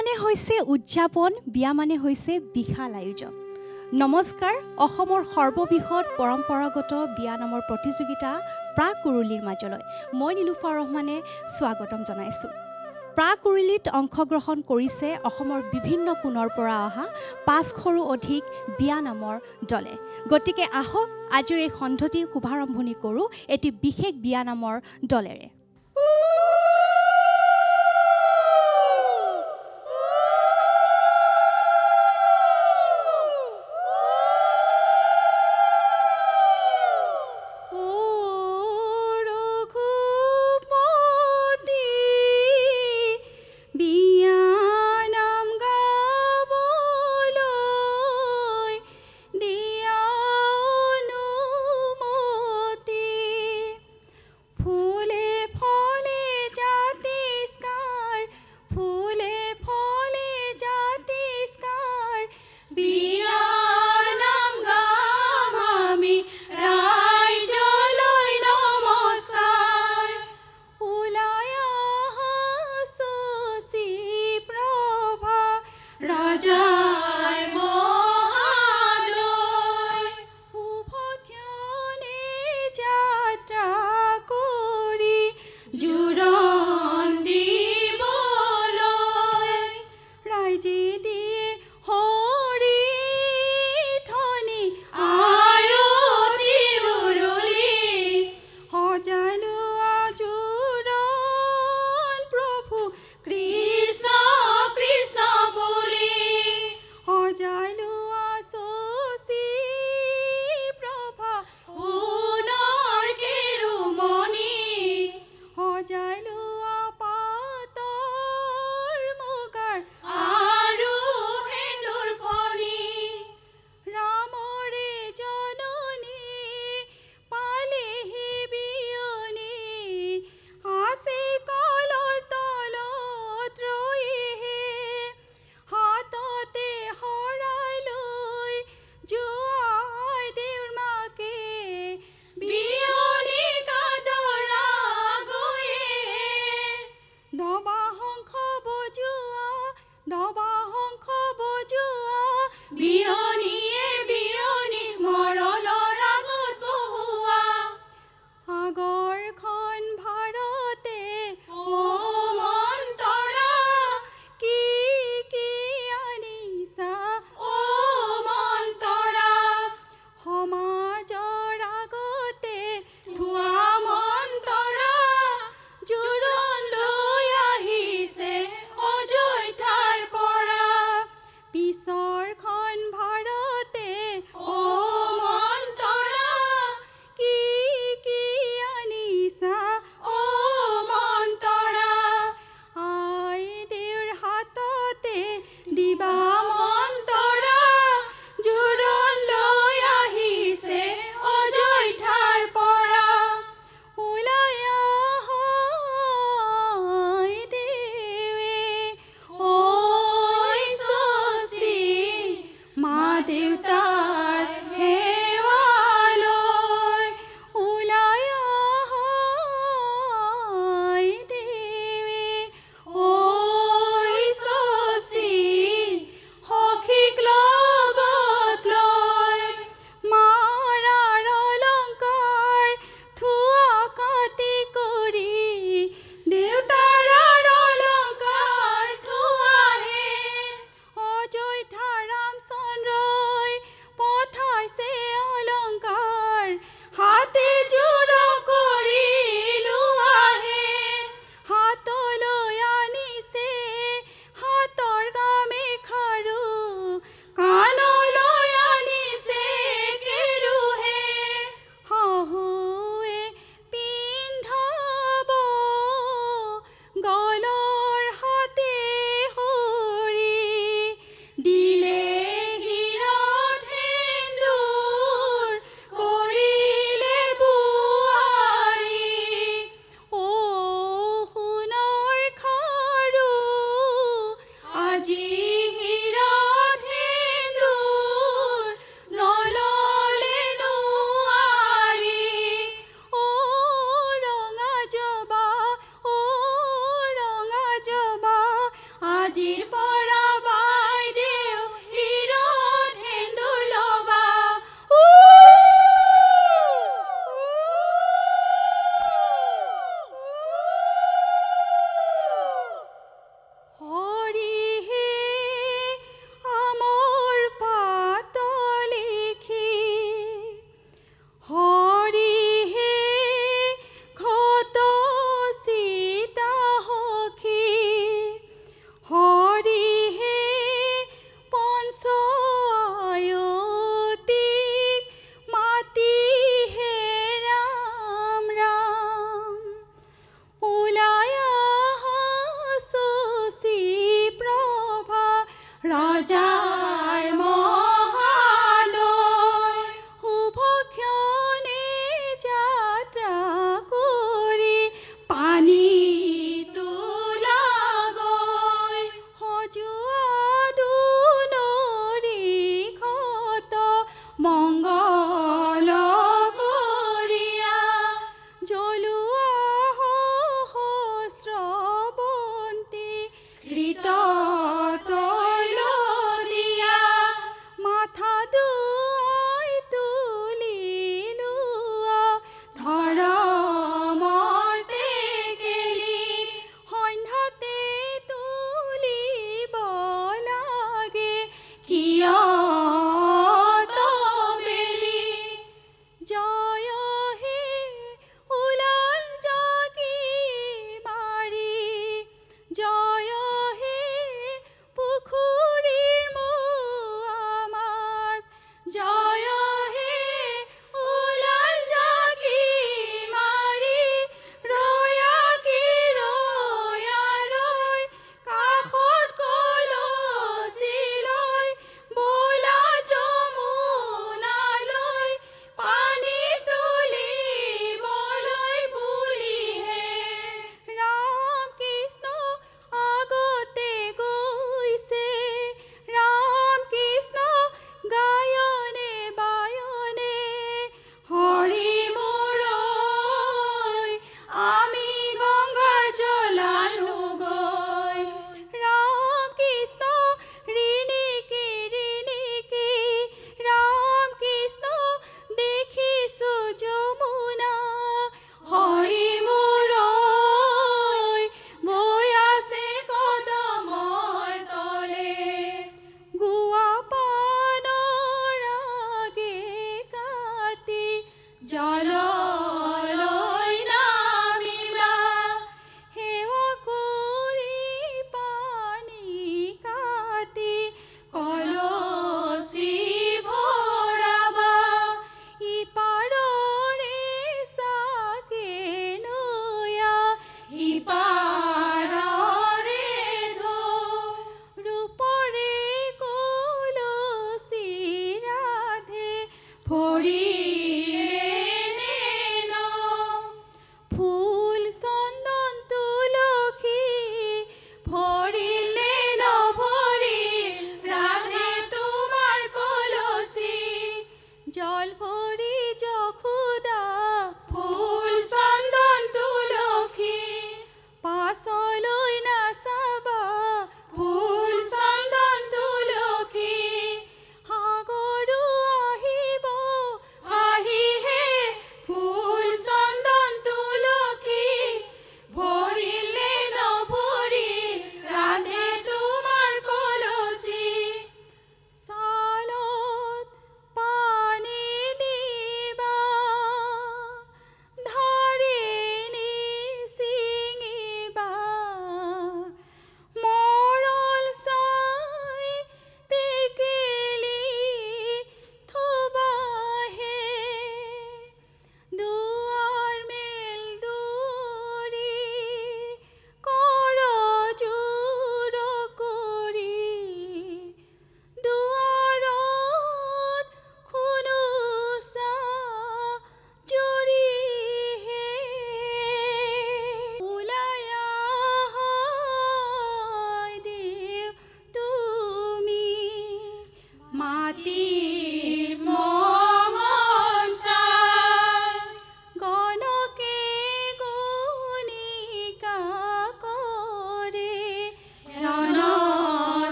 মানে হৈছে উদযাপন, বিয়া মানে হৈছে বিশাল আয়োজন। নমস্কাৰ, অসমৰ সৰ্ববৃহৎ পৰম্পৰাগত বিয়া নামৰ প্ৰতিযোগিতা প্ৰাক কুৰুলিৰ মাজলৈ মই নীলুফাৰ ৰহমানে স্বাগতম জনাইছোঁ। প্ৰাক কুৰুলিত অংশগ্ৰহণ কৰিছে অসমৰ বিভিন্ন কোণৰ পৰা অহা 500ৰো অধিক বিয়া নামৰ দলে। গতিকে আহক আজিৰ এই খণ্ডটি শুভাৰম্ভণি কৰোঁ এটি বিশেষ বিয়া নামৰ দলেৰে। পিছৰখন ভাৰত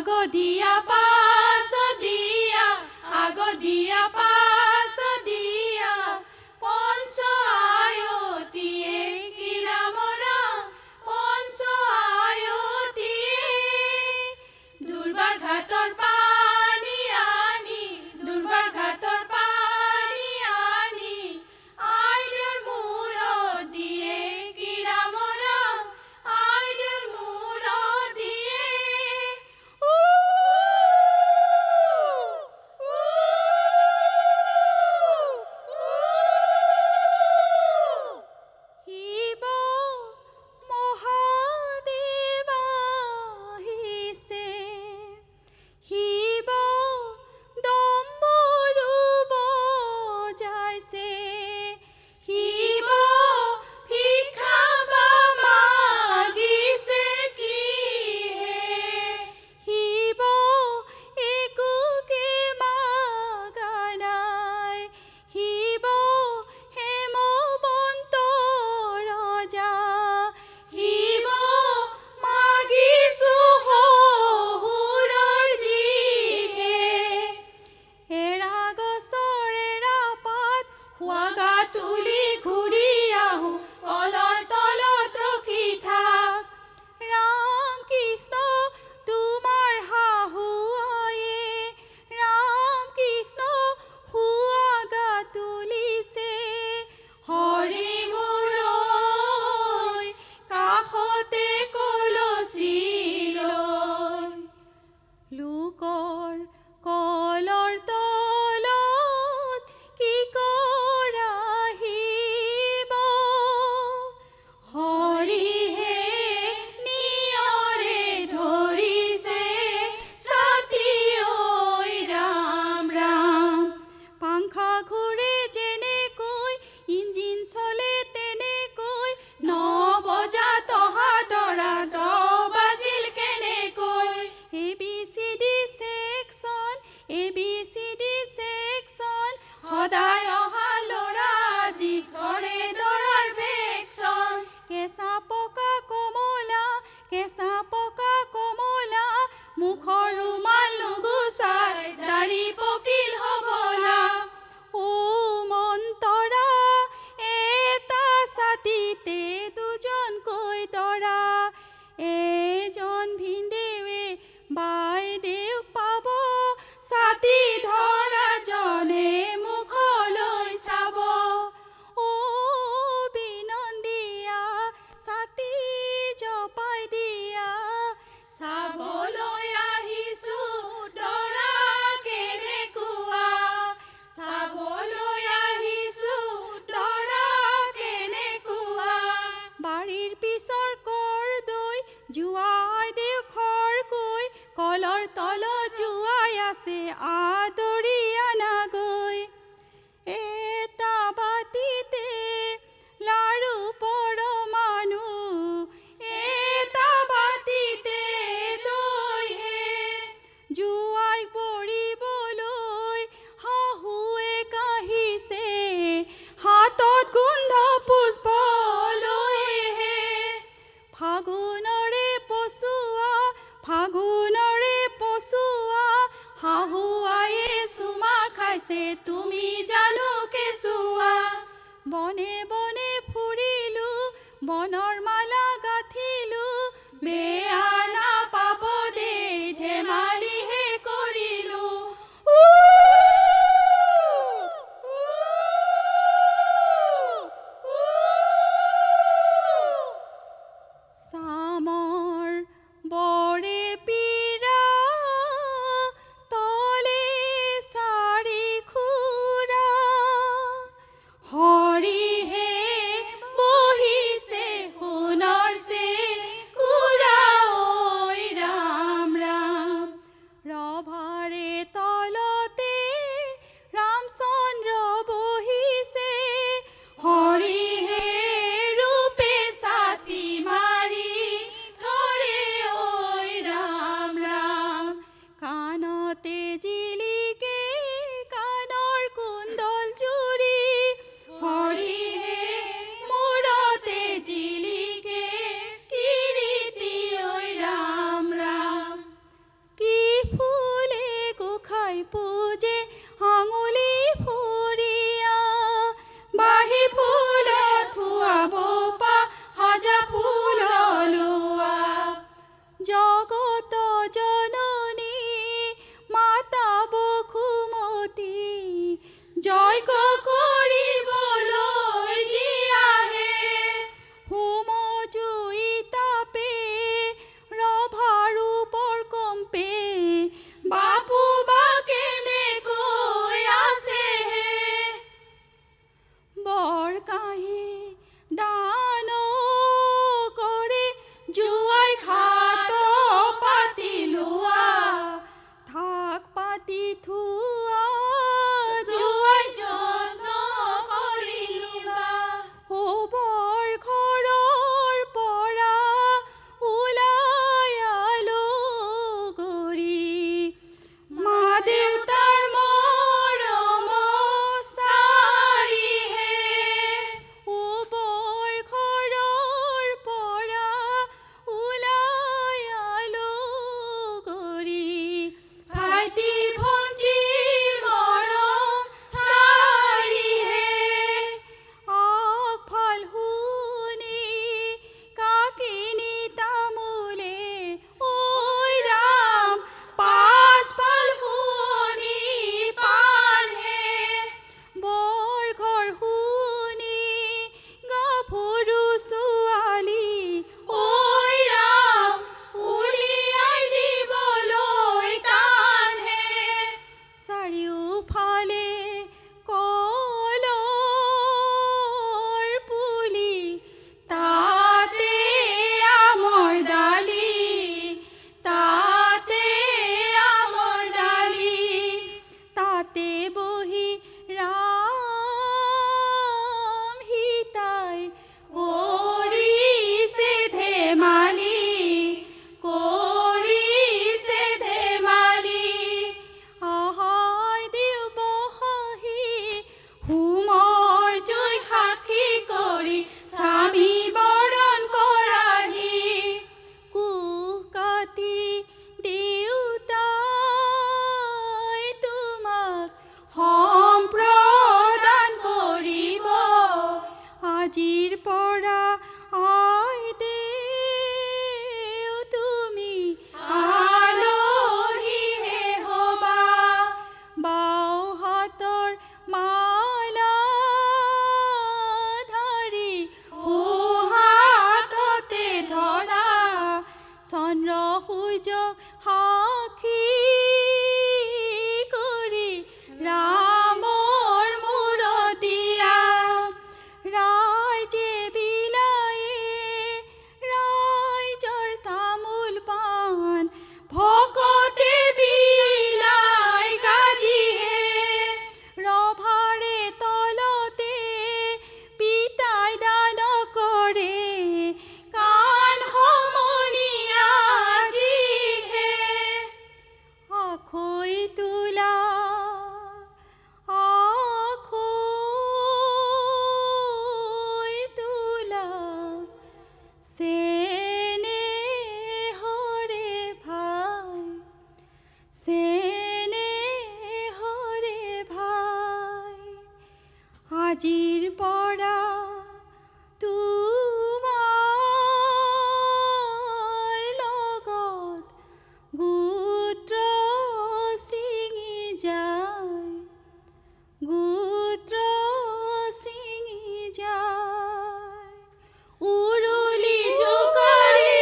আগদিয়া পাছদিয়া আগদিয়া পাছদিয়া পঞ্চ আয়তিয়ে কিৰামৰা পঞ্চ আয়তিয়ে দুৰ্বাৰ ঘাটৰ পানী আনি দুৰ্বাৰ ঘাটৰ পানী আনি আইদেউৰ মূৰত দিয়ে কিৰামৰা আইদেউৰ মূৰত দিয়ে শিৱ মহাদেৱ আহিছে শিৱ ডম্বৰু বজাইছে শিৱ ভিক্ষা মাগিছে কিহে শিৱ একোকে মাগা নাই শিৱ হেমবন্ত ৰজা শিৱ মাগিছো শহুৰৰ যিহে এৰা গছৰ এৰা পাত শুৱাগা তুলি ঘূৰি আহোঁ কলৰ তলত ৰখি থাক ৰাম কৃষ্ণ তোমাৰ শাহু আয়ে ৰাম কৃষ্ণ শুৱাগা তুলিছে হৰি মূৰৈ কাষতে কলচি লৈ লোকৰ কলৰ তলত কি কৰা শিৱ হৰিহে নিয়ৰে ধৰিছে ছাতি ঐ ৰাম ৰাম পাংখা ঘূৰে যেনেকৈ ইঞ্জিন চলে তেনেকৈ 9 বজাত অহা দৰা 10 বাজিল কেনেকৈ ABCD সেকশন ABCD সেকশন সদায় অহা ল'ৰা আজি ধৰে দৰাৰ ভেকশন কেঁচা পকা কমলা মুখৰ ৰুমাল নুগুচাই দাড়ি পকিল হবলা ও মন্তৰা এটা ছাতিতে দুজনকৈ দৰা এজন ভিনদেৱে বাইদেউক পাব ছাতি ধৰা জনে মুখলৈ চাব ও বিনন্দিয়া ছাতি জপাই দিয়া চাবলৈ আহিছো দৰা কেনেকুৱা চাবলৈ আহিছো দৰা কেনেকুৱা বাৰীৰ পিছৰ কৰদৈ জুৱাই দেউ খৰকৈ কলৰ তলত জুৱাই আছে আদৰি আনাগৈ এটা বাতিতে লাৰু পৰমাণু এটা বাতিতে দৈহে জুৱাই বৰিবলৈ শাহুৱে কাঢ়িছে হাতত গোন্ধ পুষ্প লৈহে ফাগুনৰে পচুৱা শাহু আয়ে চুমা খাইছে তুমি জানো কেঁচুৱা বনে বনে ফুৰিলো বনৰ মালা গাঁঠিলো বেয়া নাপাব দেই ধেমালিহে কৰিলো যগ সাক্ষী কৰি ৰামৰ মূৰত দিয়া ৰাইজে বিলায়ে ৰাইজৰ তামোল পাণ ভকতে বিলাই গাজিহে ৰভাৰে তলতে পিতাই দান কৰে কাণ সমনীয়া যিহে আখৈ তোলা আখৈ তোলা চেনেহৰে ভাই চেনেহৰে ভাই আজিৰ পৰা তোমাৰ লগত গোত্ৰ ছিঙি যায় গোত্ৰ ছিঙি যায় উৰুলি জোকাৰে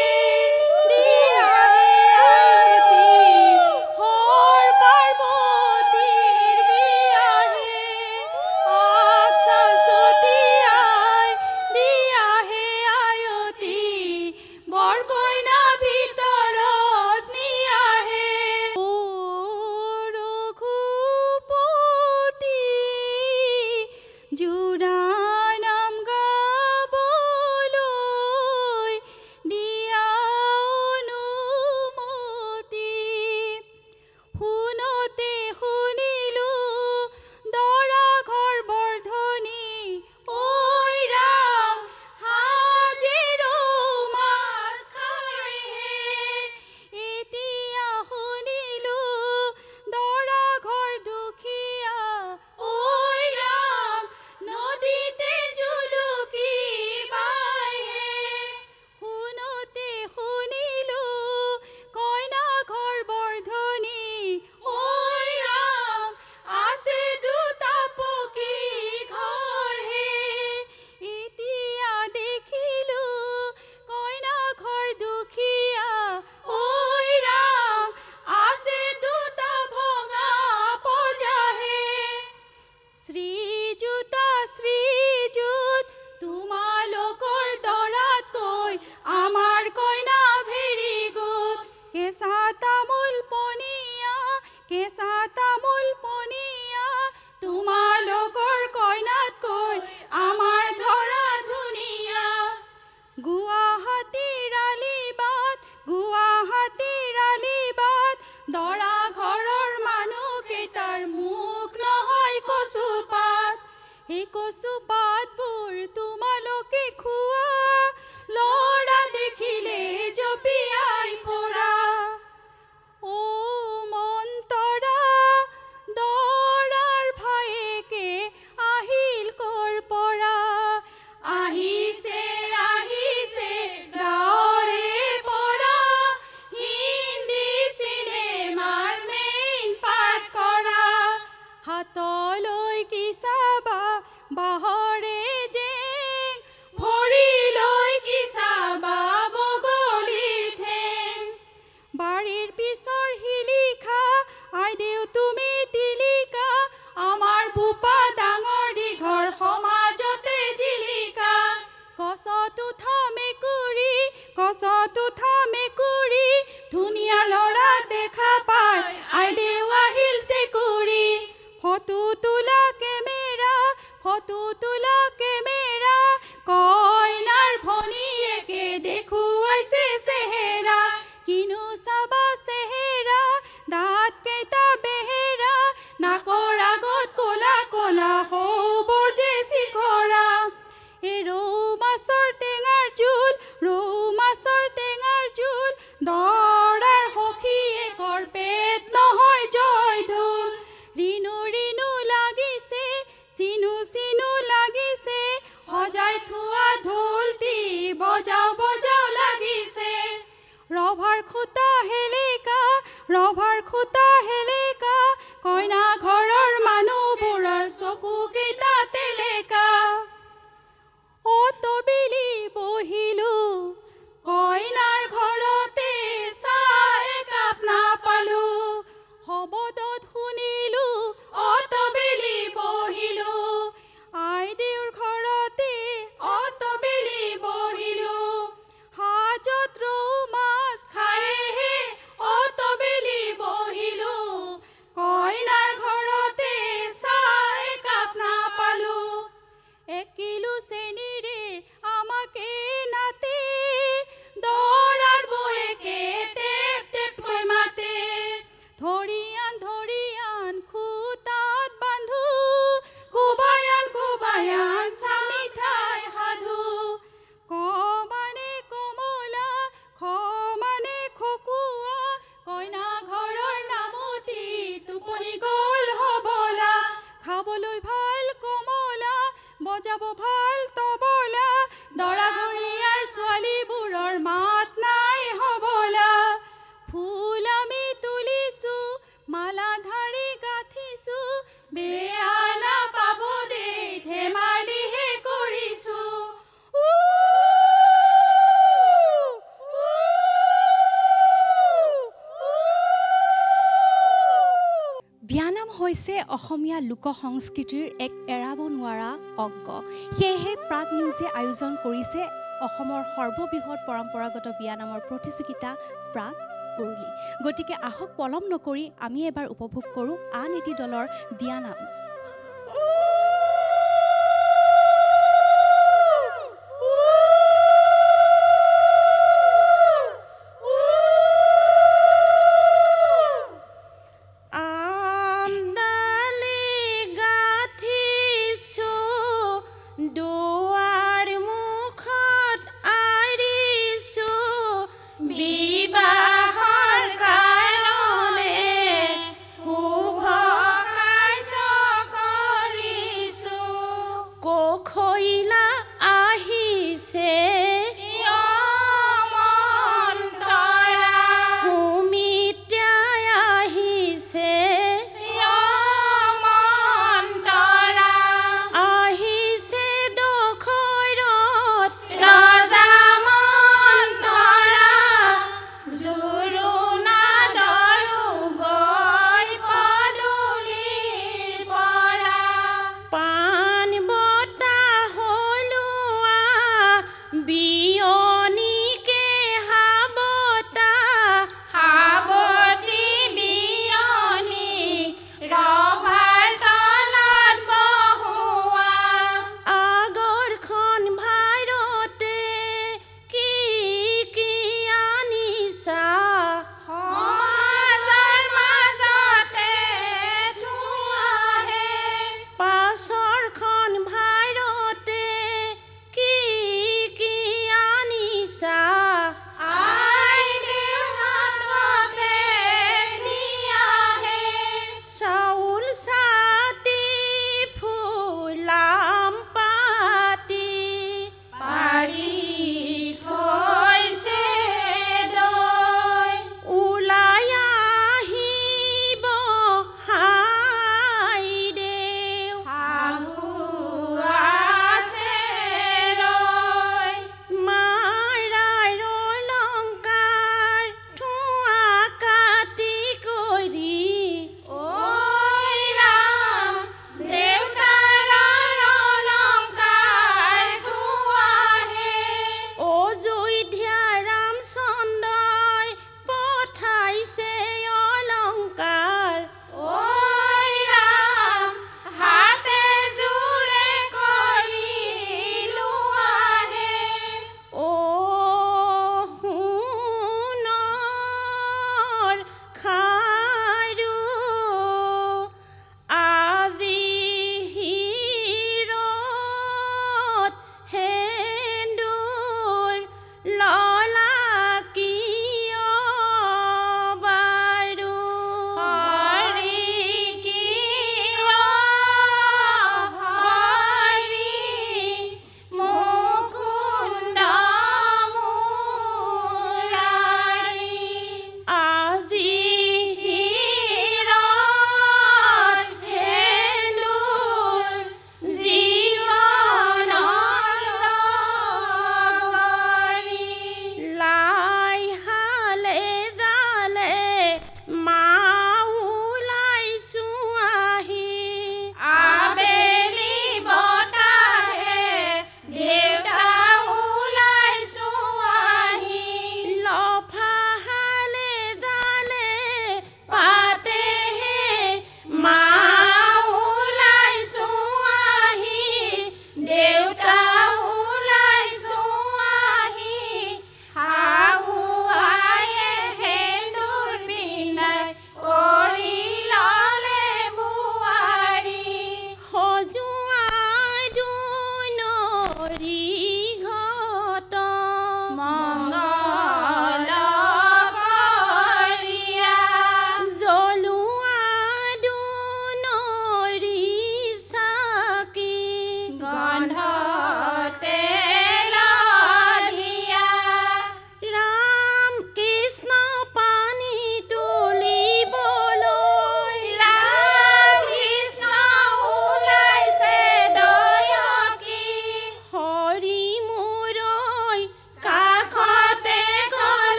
দিয়াহে হৰ পাৰ্বতীৰ বিয়াহে আগচাল ছটিয়াই দিয়াহে আয়তী বৰকইনা ভিতৰত নিয়াহে ও ৰঘুপতি জোৰা নাম গাবলৈ দিয়া অনুমতি শুনতে শুনিলো দৰা ঘৰ বৰ্ধনী ঐ ৰাম হাজেৰো মাছ খাইহে এতিয়া শুনিলো দৰা ঘৰ দুখীয়া ঐ ৰাম নদীতে জুলুকি বাইহে শুনতে শুনিলো কইনা ঘৰ বৰ্ধনী ঐ ৰাম আছে দুটা পকী ঘৰহে এতিয়া দেখিলো কইনা ঘৰ দুখীয়া ঐ ৰাম আছে দুটা ভঙা পজাহে শ্ৰীযুত তোমালোকৰ দৰাতকৈ আমাৰ কইনা ভেৰি গুড কেঁচা তামোল পনীয়া তোমালোকৰ কইনাতকৈ আমাৰ ধৰা ধুনীয়া গুৱাহাটীৰ আলিবাট দৰা ঘৰৰ মানুহকেইটাৰ মুখ নহয় কচুপাত সেই কচুপাতবোৰ তোমালোকে খোৱা ল'ৰা দেখিলে জপিয়াই ফুৰা ও মন্তৰা দৰাৰ ভায়েকে আহিল কৰ পৰা আহিছে গাঁৱৰে পৰা হিন্দী চিনেমাৰ মেইন পাঠ কৰা হাতলৈ কি চাবা বাহৰে জেং ভৰিলৈ কি চাবা বগলীৰ ঠেং বাৰীৰ পিছৰ শিলিখা আইদেউ তুমি তিলিকা আমাৰ বোপা ডাঙৰ দীঘল সমাজতে জিলিকা গছত উঠা মেকুৰী ধুনীয়া ল'ৰা দেখা পাই আইদেউ আহিল চেকুৰী ফটো তোলা কেমেৰা কইনাৰ ভনীয়েকে দেখুৱাইছে চেহেৰা কিনো চাবা চেহেৰা দাঁত কেইটা বেহেৰা নাকৰ আগত ক'লা ক'লা সৌবৰ যে শিখৰা এই ৰৌ মাছৰ টেঙাৰ জোল দৰাৰ সখীয়েকৰ পেট নহয় জয় ঢোল ৰিনু লাগিছে চিনু লাগিছে সজাই থোৱা ঢোলটি বজাও লাগিছে ৰভাৰ খুটা হেলেকা কইনা ঘৰৰ মানুহবোৰৰ চকু কেইটা তেলেকা অতবেলি বহিলো কইনাৰ ঘৰতে চাই হৈছে অসমীয়া লোক সংস্কৃতিৰ এক এৰাব নোৱাৰা অংগ। সেয়েহে প্ৰাগ নিউজে আয়োজন কৰিছে অসমৰ সৰ্ববৃহৎ পৰম্পৰাগত বিয়া নামৰ প্ৰতিযোগিতা প্ৰাগ কুৰুলি। গতিকে আহক পলম নকৰি আমি এবাৰ উপভোগ কৰোঁ আন এটি দলৰ বিয়া নাম। বিবাহৰ কাৰণে শুভ কাৰ্য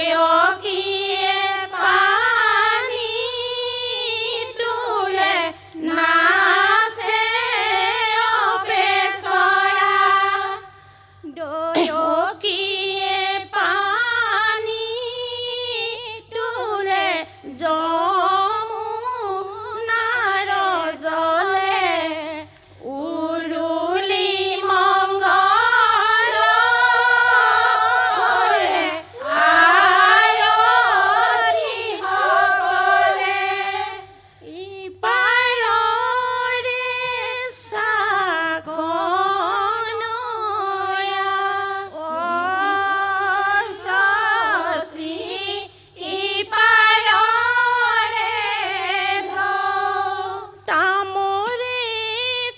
দয়কীয়ে পানী তোলে নাচে অবেচৰা দয়কীয়ে পানী তোলে যমুনাৰ জলে উৰুলি মংগল কৰে আয়তীসকলে ইপাৰৰে চাকনয়া শশী ইপাৰৰে তামৰে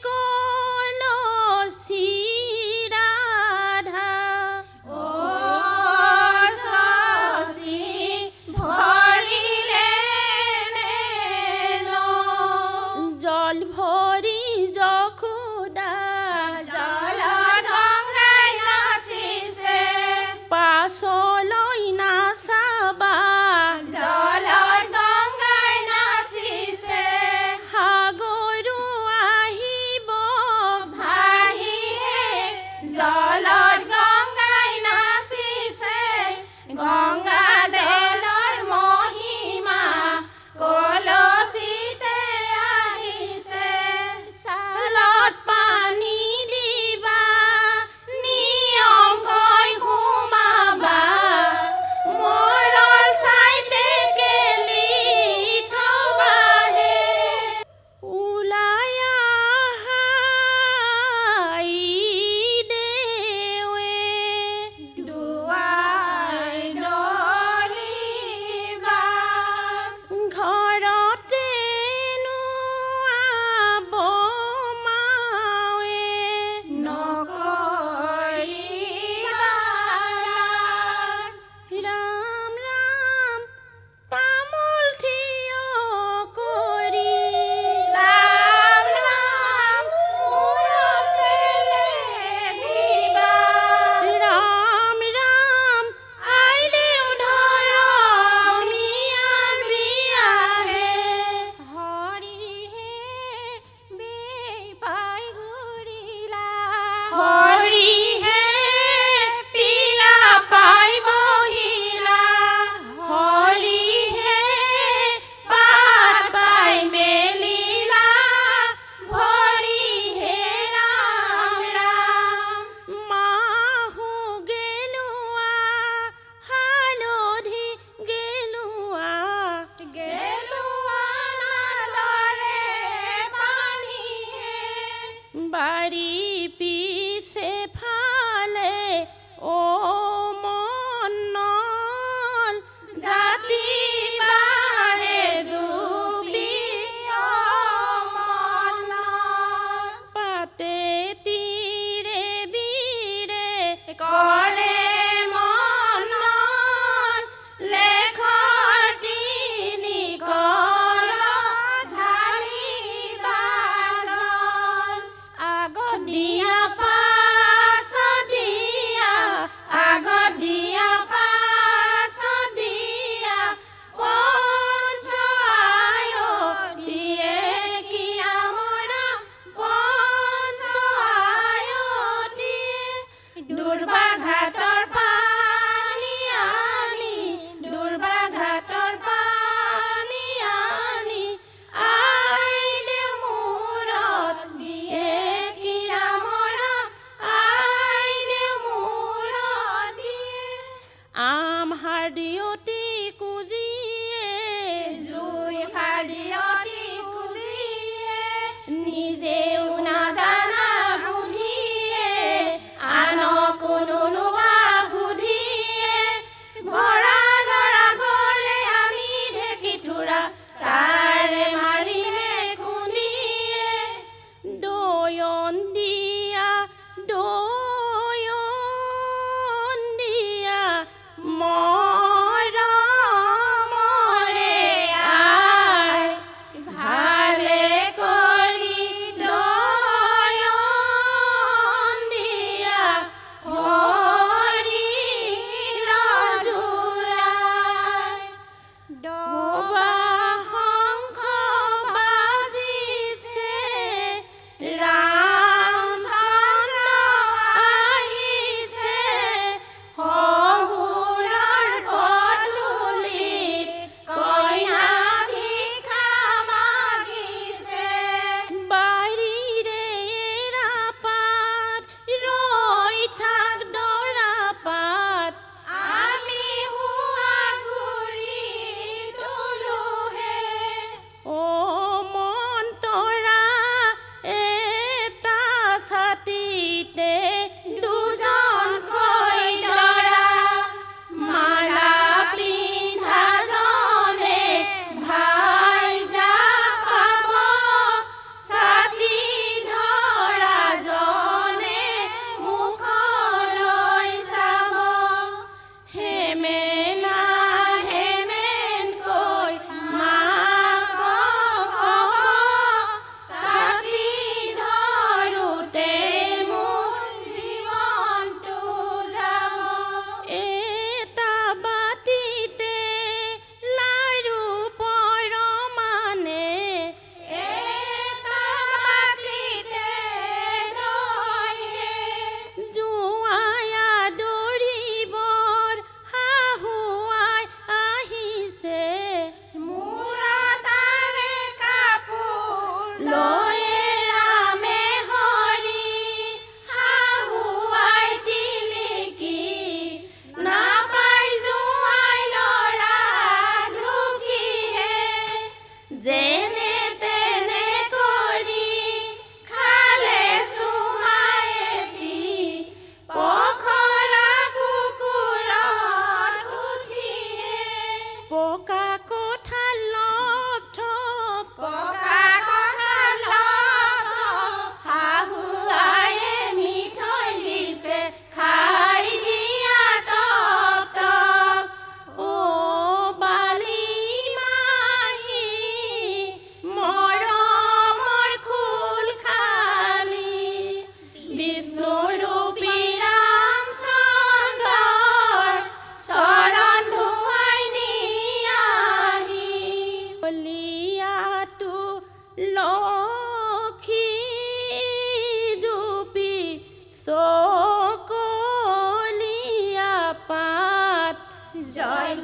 কলচি ৰাধা শশী ভৰিলে জল ভৰি যশোদা জলত গংগাই নাচিছে পাছলৈ নাচাবা জলত গংগাই নাচিছে সাগৰো আহিব ভাহিহে জলত গংগাই নাচিছে গংগা দেলৰ মহিমা কলচিতে আহিছে চালত পানী দিবা নিয়মকৈ সোমাবা মৰল চাইতে কেলি থবাহে ওলাই আহাই দেৱে দুৱাৰ দলিবা ঘৰতেনো আব মাৱে নকৰিবা লাজ। ৰাম ৰাম পামল থিয় কৰি ৰাম ৰাম মূৰতেলে দিবা ৰাম ৰাম আইলেও ধৰমীয়া বিয়াহে হৰিহে বেপাই ঘূৰিলা হৰিহে পিলা পাই বহিলা হৰিহে পাত পাই মেলিলা ভৰিহে ৰাম ৰাম মাহু গেলুৱা হালধি গেলুৱা নালৰে পানীহে বাৰী পিছে ফালে অ মন্নল জাতি বাহে ডুবি মন্নল পাতে তীৰে বীৰে কৰে মন্নল লেখৰ তিনি কল ঢালিবা জল আগত দিয়া পাছত দিয়া আগত দিয়া পাছত দিয়া পঞ্চ আয়তীয়ে কিৰা মৰা পঞ্চ আয়তীয়ে দুৰ্বা ঘাটৰ পানী আনি দুৰ্বা ঘাটৰ পানী আনি আইলে মূৰত দিয়ে কিৰা মৰা আইলে মূৰত দিয়ে আম হাৰ্দিয়তি কুজিয়ে জুই হাৰ্দিয়তি কুজিয়ে নিজেও নাজানা বুদ্ধিয়ে আনকো নোলোৱা সুধিয়ে ভঁৰালৰ আগলে আনি ঢেকি থোৰা তাৰে মাৰিলে খুন্দিয়ে দয়ন দিয়া মৰমৰে আই ভালে কৰি দয়ন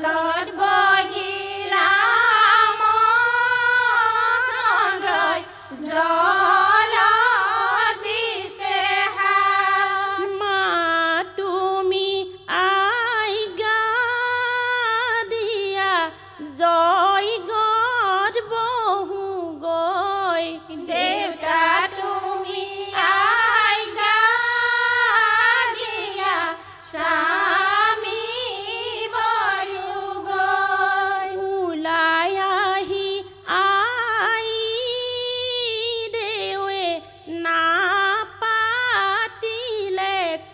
তলত বহি ৰামচন্দ্ৰই জলত দিছে হাত। মা তুমি আজ্ঞা দিয়া জয় গত বহু গৈ। দেউতা তুমি আজ্ঞা দিয়া স্বামী বৰো গৈ। ওলাই আহি আই দেৱে নাপাতিলে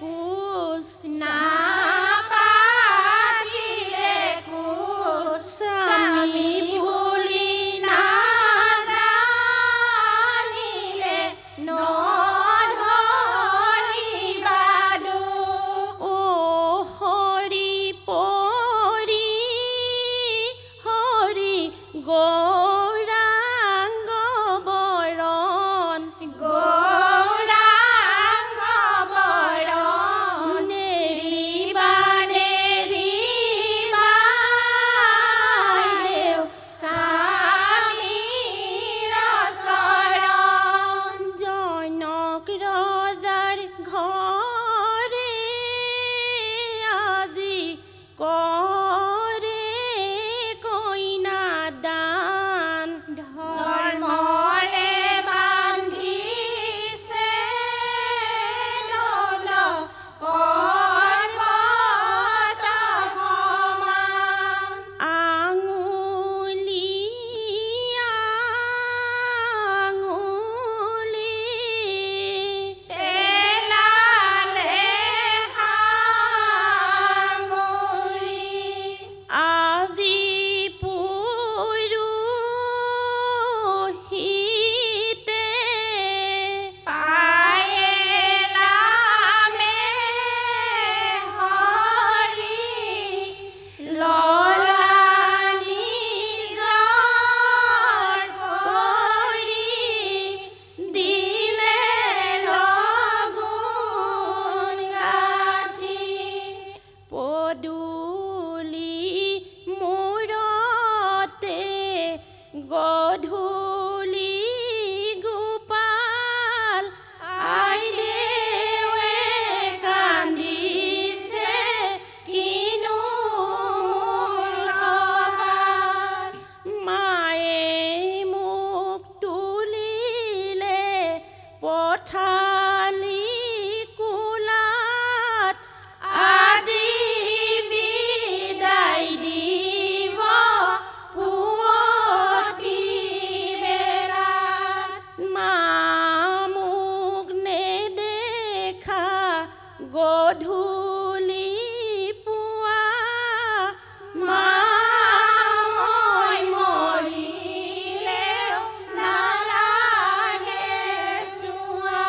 কোচ। নাপাতিলে কোচ স্বামী বুলি নাজানিলে নধৰিবা দুখ। ও হৰি পৰি হৰি গৌৰাংগ বৰণ। গৌৰাংগ বৰণ নেৰিবা নেৰিবা দেও স্বামীৰ চৰণ। জনক ৰজাৰ ঘৰে আজি কৰে কইনা দান। ধৰ্মৰে বান্ধিছে দৌল পৰ্বত সমান। আঙুলি পেলালে সামৰি। আজি পুৰোহিতে পায়ে ৰামে হৰি ললা নিজৰ কৰি দিলে লগুণ গাঁঠি। পদূলি মূৰতে গধূলি গোপাল। আই দেৱে কান্দিছে কিনো মোৰ কপাল। মায়ে মোক তুলিলে পঠালি কোলাত। আজি বিদায় দিব পুৱতি বেলাত। মা মোক নেদেখা গধূলি পুৱা। মা মই মৰিলেও নালাগে চোৱা।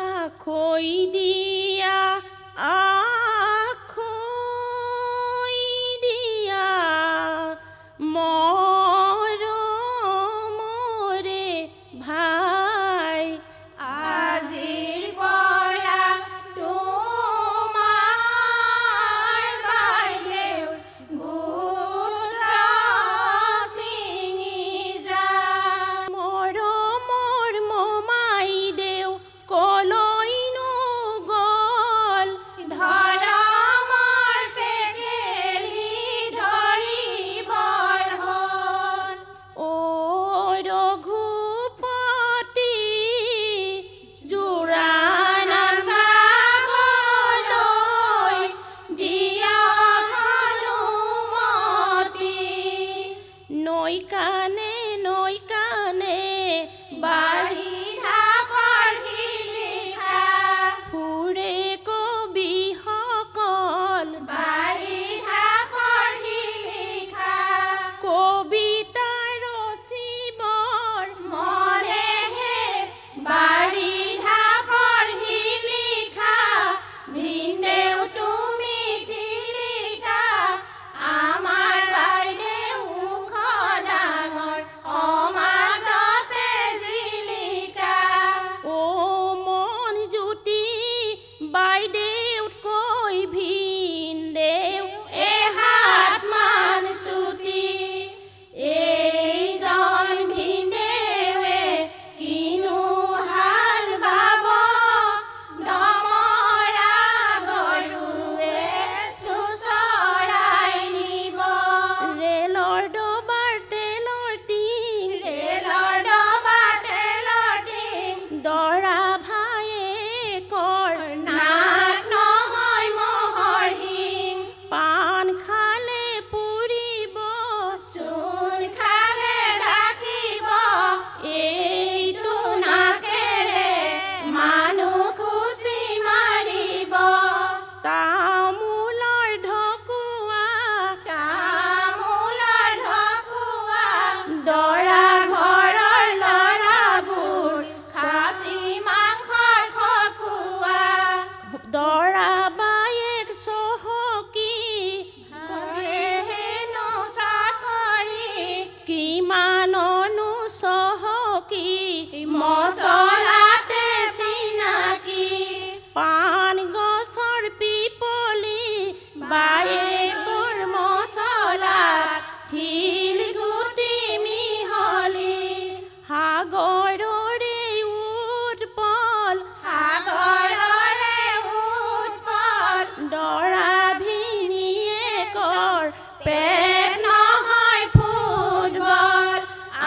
আখৈ দিয়া আখৈ দিয়া মৰমৰে ভাই। আজিৰ পৰা তোমাৰ বাইদেউৰ গোত্ৰ ছিঙি যাম। মৰমৰ মমাই দেউ কলৈনো গ'ল। ধৰমৰ টেকেলি ধৰিবৰ হ'ল। ও ৰঘুপতি জোৰানাম গাবলৈ দিয়ক অনুমতি। নৈ কাণে বাৰিষা পঢ়ি লিখা ফুৰে কবিসকল। বাৰিষা পঢ়ি লিখা কবিতা ৰচিবৰ মনেহে বাৰিষা পঢ়ি লিখা। ভিনদেউ তুমি কি লিখা আমাৰ বাইদেউ ওখ ডাঙৰ শিলগুটি মিহলি সাগৰৰে উৎপল সাগৰৰে উৎপল দৰা ভিনীয়েকৰ প্ৰেম নহয় ফুটবল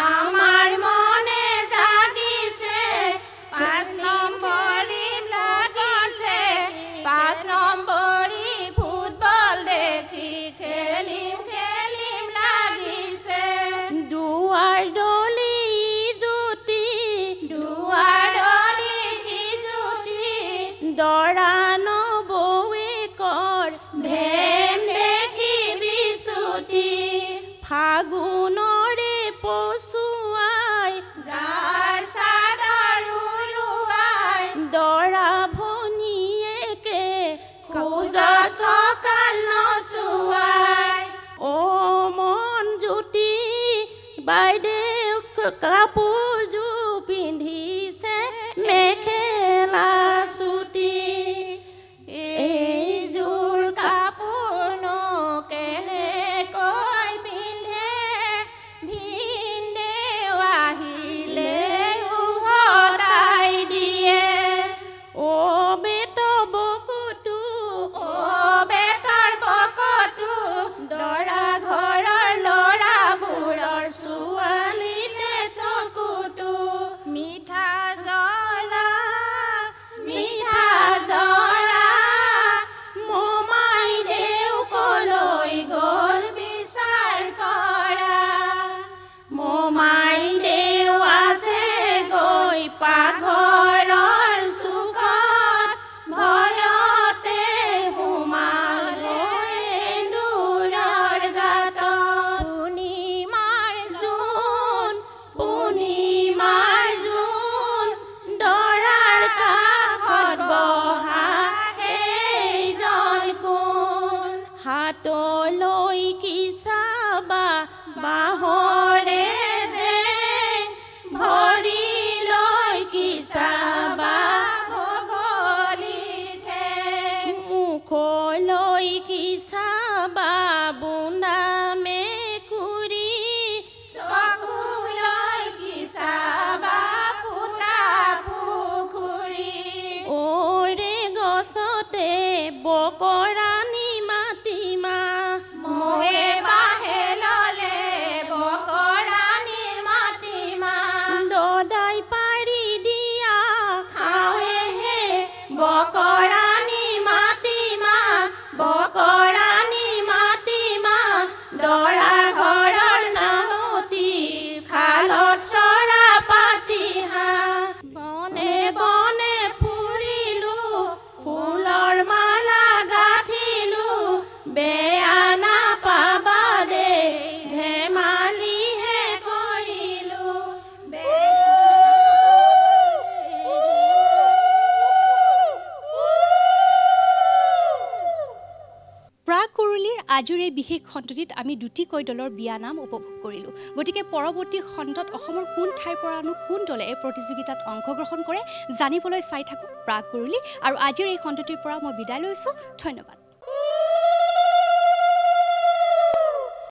আমাৰ মনে জাগিছে 5 নম্বৰী লাগিছে 5 নম্বৰী ফুটবল দেখি খেলিম খেলিম লাগিছে দুৱাৰ দলি জ্যোতি দুৱাৰলি জুতি দৰা নবৌৱেকৰ ভেম দেখি বিচুতি ফাগুণৰে পচুৱাই গাৰ চাদৰ উৰুৱাই দৰা ভনীয়েকে খোজত কঁকাল নচুৱাই অ মনজ্যোতি বাইদেউ কাপোৰযোৰ পিন্ধিছে মেখেলা চুটি এইযোৰ কাপোৰনো কেনেকৈ পিন্ধে ভিনদেউ আহিলে উভতাই দিয়ে অ বেত বকুটো অ বেতৰ বকটো দৰা ঘৰৰ ল'ৰাবোৰৰ ছোৱালীতে চকুটো মিঠা জৰা মোমাই দেউ কলৈ গ'ল বিচাৰ কৰা মোমাই দেউ আছে গৈ পাকঘৰৰ চুকত ভয়তে সোমালে এন্দুৰৰ গাঁতত পূৰ্ণিমাৰ জোন দৰাৰ কাষত বহা সেইজন কোন হাতলৈ কি চাবা বাঁহৰে জেং ভৰিলৈ কি চাবা বগলী ঠেং মুখলৈ কি চাবা বুন্দা মেকুৰী চকুলৈ কি চাবা ফুটা পুখুৰী ওৰে গছতে বকৰাণী মাতিমা ময়ে বাহে ললে বকৰাণীৰ মাতিমা দদাই পাৰি দিয়া খাওঁহে বকৰাণী মাতিমা দৰা ঘৰৰ নামতি খালত চৰা পাতি হাঁহ বনে বনে ফুৰিলো ফুলৰ মালা গাঁঠিলো বেয়া নাপাবা দেই ধেমালিহে কৰিলো প্ৰাক কুৰুলিৰ আজিৰ এই বিশেষ খণ্ডটিত আমি দুটিকৈ দলৰ বিয়ানাম উপভোগ কৰিলোঁ গতিকে পৰৱৰ্তী খণ্ডত অসমৰ কোন ঠাইৰ পৰানো কোন দলে এই প্ৰতিযোগিতাত অংশগ্ৰহণ কৰে জানিবলৈ চাই থাকক প্ৰাক কুৰুলি আৰু আজিৰ এই খণ্ডটিৰ পৰা মই বিদায় লৈছোঁ ধন্যবাদ